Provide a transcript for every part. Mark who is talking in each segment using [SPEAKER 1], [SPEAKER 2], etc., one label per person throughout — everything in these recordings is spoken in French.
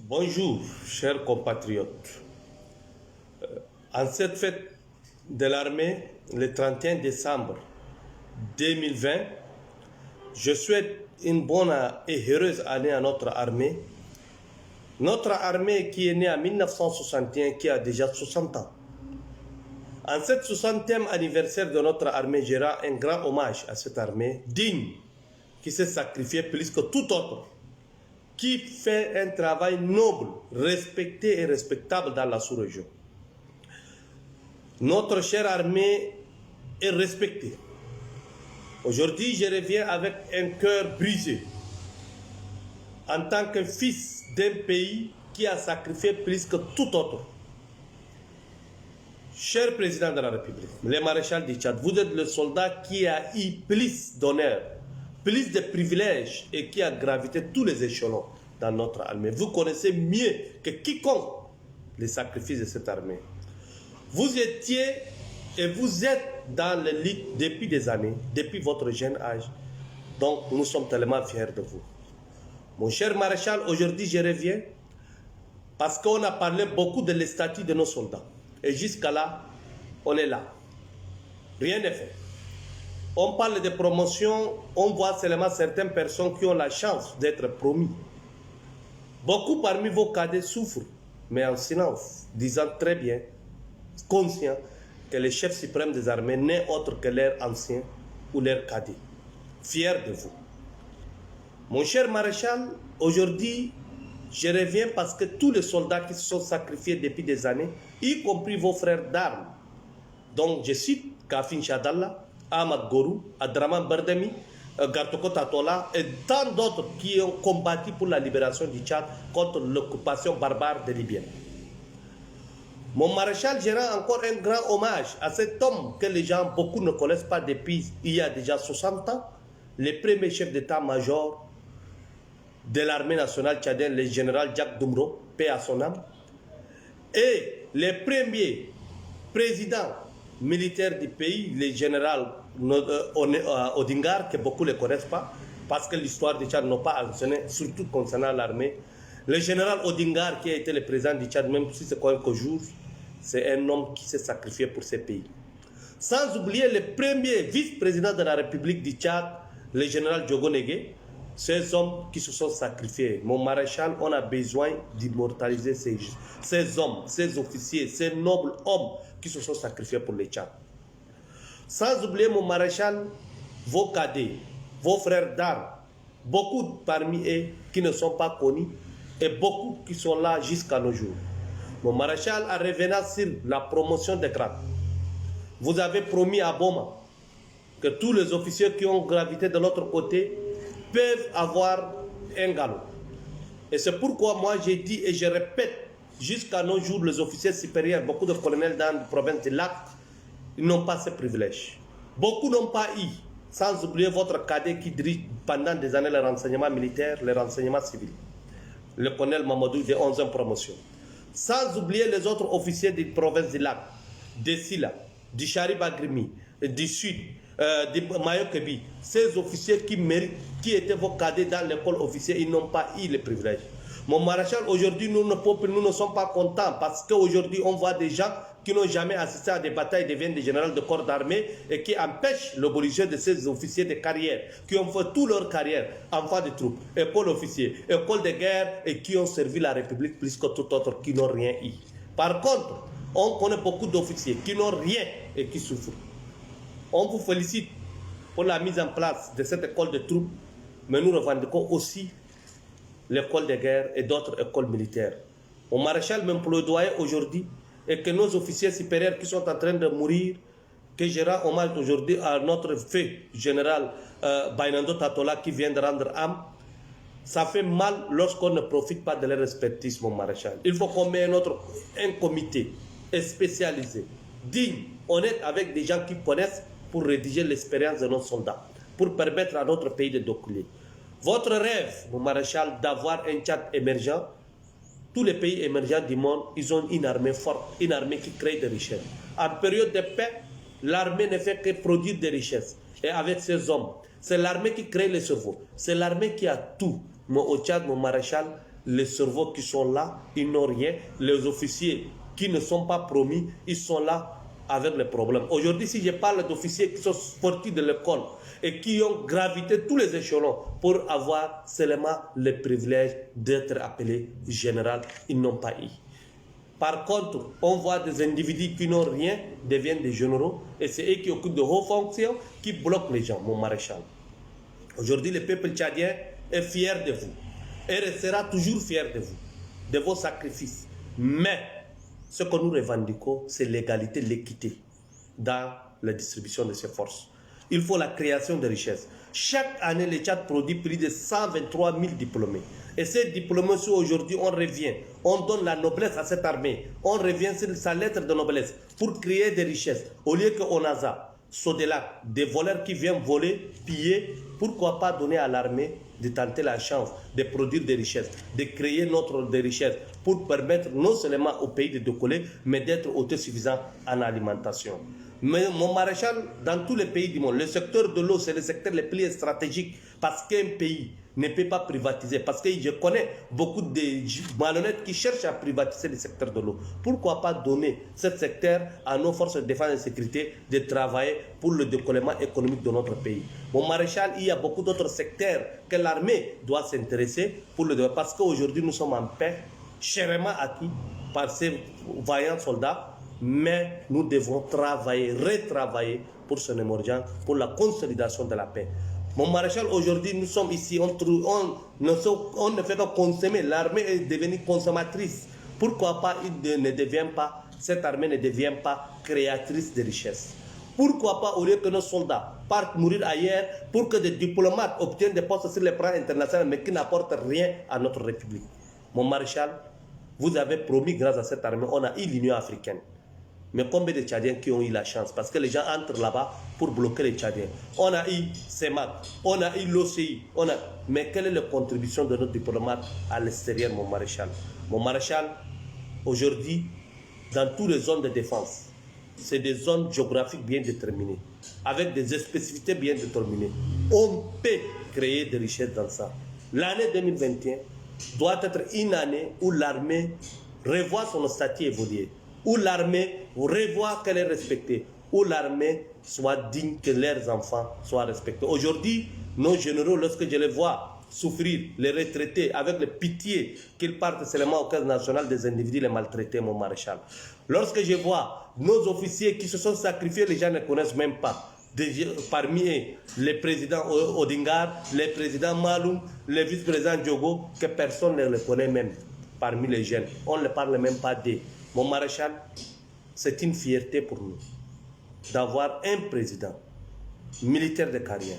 [SPEAKER 1] Bonjour, chers compatriotes. En cette fête de l'armée, le 31 décembre 2020, je souhaite une bonne et heureuse année à notre armée. Notre armée qui est née en 1961, qui a déjà 60 ans. En cette 60e anniversaire de notre armée, je rends un grand hommage à cette armée digne, qui s'est sacrifiée plus que tout autre, qui fait un travail noble, respecté et respectable dans la sous-région. Notre chère armée est respectée. Aujourd'hui, je reviens avec un cœur brisé. En tant que fils d'un pays qui a sacrifié plus que tout autre. Cher président de la République, le maréchal du Tchad, vous êtes le soldat qui a eu plus d'honneur, plus de privilèges et qui a gravité tous les échelons dans notre armée. Vous connaissez mieux que quiconque les sacrifices de cette armée. Vous étiez et vous êtes dans l'élite depuis des années, depuis votre jeune âge. Donc nous sommes tellement fiers de vous. Mon cher maréchal, aujourd'hui je reviens parce qu'on a parlé beaucoup de les statuts de nos soldats. Et jusqu'à là, on est là. Rien n'est fait. On parle de promotion, on voit seulement certaines personnes qui ont la chance d'être promis. Beaucoup parmi vos cadets souffrent, mais en silence, disant très bien, conscients, que le chef suprême des armées n'est autre que leur ancien ou leur cadet. Fiers de vous. Mon cher maréchal, aujourd'hui, je reviens parce que tous les soldats qui se sont sacrifiés depuis des années, y compris vos frères d'armes, donc je cite Kafin Chadalla, Ahmad Gorou, Adraman Bardemi, Gartoko Tatola et tant d'autres qui ont combattu pour la libération du Tchad contre l'occupation barbare des Libyens. Mon maréchal, je rends encore un grand hommage à cet homme que les gens, beaucoup ne connaissent pas depuis il y a déjà 60 ans, le premier chef d'état-major de l'armée nationale tchadienne, le général Jacques Doumro, paix à son âme, et le premier président militaire du pays, le général Odingar, que beaucoup ne connaissent pas, parce que l'histoire du Tchad n'a pas enseigné, surtout concernant l'armée. Le général Odingar, qui a été le président du Tchad, même si c'est quelques jours, c'est un homme qui s'est sacrifié pour ce pays. Sans oublier le premier vice-président de la République du Tchad, le général Diogo Negué, ces hommes qui se sont sacrifiés. Mon maréchal, on a besoin d'immortaliser ces hommes, ces officiers, ces nobles hommes qui se sont sacrifiés pour le Tchad. Sans oublier, mon maréchal, vos cadets, vos frères d'armes, beaucoup parmi eux qui ne sont pas connus et beaucoup qui sont là jusqu'à nos jours. Mon maréchal, en revenant sur la promotion des grades, vous avez promis à Boma que tous les officiers qui ont gravité de l'autre côté peuvent avoir un galop. Et c'est pourquoi moi j'ai dit et je répète, jusqu'à nos jours, les officiers supérieurs, beaucoup de colonels dans la province de Lac, ils n'ont pas ce privilège. Beaucoup n'ont pas eu, sans oublier votre cadet qui dirige pendant des années le renseignement militaire, le renseignement civil, le colonel Mamadou de 11e promotion. Sans oublier les autres officiers de la province de Lac, de Silla, du Charib Agrimi, du Sud, de Mayokebi, ces officiers qui méritent, qui étaient vos cadets dans l'école officielle, ils n'ont pas eu les privilèges. Mon maréchal, aujourd'hui, nous ne sommes pas contents parce qu'aujourd'hui, on voit des gens qui n'ont jamais assisté à des batailles, deviennent des généraux de corps d'armée et qui empêchent l'évolution de ces officiers de carrière, qui ont fait toute leur carrière, enfants de troupes, école officier, école de guerre et qui ont servi la République plus que tout autre, qui n'ont rien eu. Par contre, on connaît beaucoup d'officiers qui n'ont rien et qui souffrent. On vous félicite pour la mise en place de cette école de troupes, mais nous revendiquons aussi l'école de guerre et d'autres écoles militaires. Mon maréchal me plaidoyait aujourd'hui et que nos officiers supérieurs qui sont en train de mourir, que je rends hommage aujourd'hui à notre feu général Bainando Tatola qui vient de rendre âme, ça fait mal lorsqu'on ne profite pas de leur expertise, mon maréchal. Il faut qu'on mette un comité spécialisé, digne, honnête, avec des gens qui connaissent pour rédiger l'expérience de nos soldats, pour permettre à notre pays de décoller. Votre rêve, mon maréchal, d'avoir un Tchad émergent, tous les pays émergents du monde, ils ont une armée forte, une armée qui crée des richesses. En période de paix, l'armée ne fait que produire des richesses. Et avec ces hommes, c'est l'armée qui crée les cerveaux, c'est l'armée qui a tout. Mais au Tchad, mon maréchal, les cerveaux qui sont là, ils n'ont rien. Les officiers qui ne sont pas promis, ils sont là avec les problèmes. Aujourd'hui, si je parle d'officiers qui sont sortis de l'école et qui ont gravité tous les échelons pour avoir seulement le privilège d'être appelés général, ils n'ont pas eu. Par contre, on voit des individus qui n'ont rien deviennent des généraux et c'est eux qui occupent de hautes fonctions qui bloquent les gens, mon maréchal. Aujourd'hui, le peuple tchadien est fier de vous et restera toujours fier de vous, de vos sacrifices. Mais ce que nous revendiquons, c'est l'égalité, l'équité dans la distribution de ces forces. Il faut la création de richesses. Chaque année, le Tchad produit plus de 123 000 diplômés. Et ces diplômés, aujourd'hui, on revient, on donne la noblesse à cette armée, on revient sur sa lettre de noblesse pour créer des richesses. Au lieu qu'on a ça, Sodelac, des voleurs qui viennent voler, piller, pourquoi pas donner à l'armée de tenter la chance de produire des richesses, de créer des richesses pour permettre non seulement au pays de décoller, mais d'être autosuffisant en alimentation. Mais mon maréchal, dans tous les pays du monde, le secteur de l'eau, c'est le secteur le plus stratégique parce qu'un pays ne peut pas privatiser. Parce que je connais beaucoup de malhonnêtes qui cherchent à privatiser le secteur de l'eau. Pourquoi pas donner ce secteur à nos forces de défense et de sécurité de travailler pour le décollement économique de notre pays? Mon maréchal, il y a beaucoup d'autres secteurs que l'armée doit s'intéresser pour le développement. Parce qu'aujourd'hui, nous sommes en paix, chèrement acquis par ces vaillants soldats. Mais nous devons travailler, retravailler pour ce émergent, pour la consolidation de la paix. Mon maréchal, aujourd'hui, nous sommes ici, on ne fait que consommer. L'armée est devenue consommatrice. Pourquoi pas cette armée ne devient pas créatrice de richesses? Pourquoi pas, au lieu que nos soldats partent mourir ailleurs, pour que des diplomates obtiennent des postes sur les plans internationaux, mais qui n'apportent rien à notre République? Mon maréchal, vous avez promis, grâce à cette armée, on a eu l'Union africaine. Mais combien de Tchadiens qui ont eu la chance? Parce que les gens entrent là-bas pour bloquer les Tchadiens. On a eu CEMAC, on a eu l'OCI, mais quelle est la contribution de nos diplomates à l'extérieur, mon maréchal? Mon maréchal, aujourd'hui, dans toutes les zones de défense, c'est des zones géographiques bien déterminées, avec des spécificités bien déterminées. On peut créer des richesses dans ça. L'année 2021 doit être une année où l'armée revoit son statut évolué, où l'armée revoit qu'elle est respectée, où l'armée soit digne que leurs enfants soient respectés. Aujourd'hui, nos généraux, lorsque je les vois souffrir, les retraités, avec le pitié qu'ils partent seulement au cadre national des individus, les maltraités, mon maréchal. Lorsque je vois nos officiers qui se sont sacrifiés, les gens ne connaissent même pas. Parmi eux, le président Odingar, le président Maloum, le vice-président Diogo, que personne ne les connaît même parmi les jeunes. On ne parle même pas d'eux. Mon maréchal, c'est une fierté pour nous d'avoir un président militaire de carrière.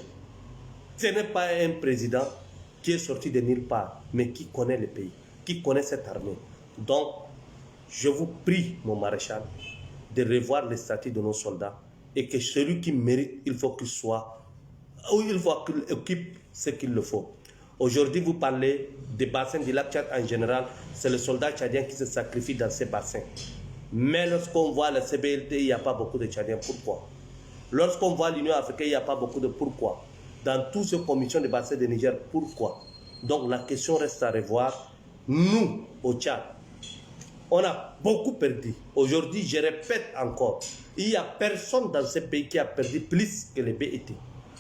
[SPEAKER 1] Ce n'est pas un président qui est sorti de nulle part, mais qui connaît le pays, qui connaît cette armée. Donc, je vous prie, mon maréchal, de revoir le statut de nos soldats et que celui qui mérite, il faut qu'il soit, ou il faut qu'il occupe ce qu'il le faut. Aujourd'hui, vous parlez des bassins du lac Tchad en général, c'est le soldat tchadien qui se sacrifie dans ces bassins. Mais lorsqu'on voit la CBLT, il n'y a pas beaucoup de Tchadiens. Pourquoi? Lorsqu'on voit l'Union africaine, il n'y a pas beaucoup de pourquoi. Dans toutes ces commissions de bassins de Niger, pourquoi? Donc la question reste à revoir. Nous, au Tchad, on a beaucoup perdu. Aujourd'hui, je répète encore, il n'y a personne dans ce pays qui a perdu plus que les BET.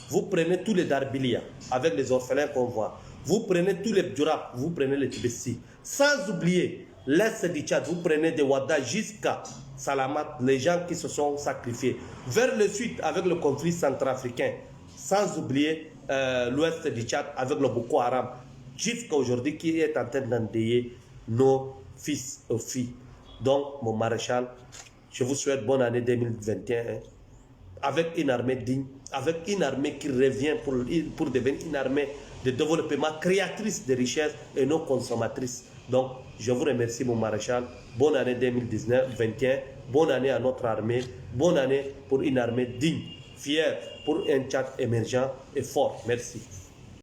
[SPEAKER 1] Vous prenez tous les Darbilia, avec les orphelins qu'on voit. Vous prenez tous les Djurap, vous prenez les Tibessi. Sans oublier l'Est du Tchad, vous prenez de Ouada jusqu'à Salamat, les gens qui se sont sacrifiés. Vers le sud, avec le conflit centrafricain. Sans oublier l'Ouest du Tchad, avec le Boko Haram. Jusqu'à aujourd'hui, qui est en train d'endeuiller nos fils et filles. Donc, mon maréchal, je vous souhaite bonne année 2021. Avec une armée digne, avec une armée qui revient pour devenir une armée de développement créatrice de richesses et non consommatrice. Donc, je vous remercie, mon maréchal. Bonne année 2021. Bonne année à notre armée. Bonne année pour une armée digne, fière, pour un Tchad émergent et fort. Merci.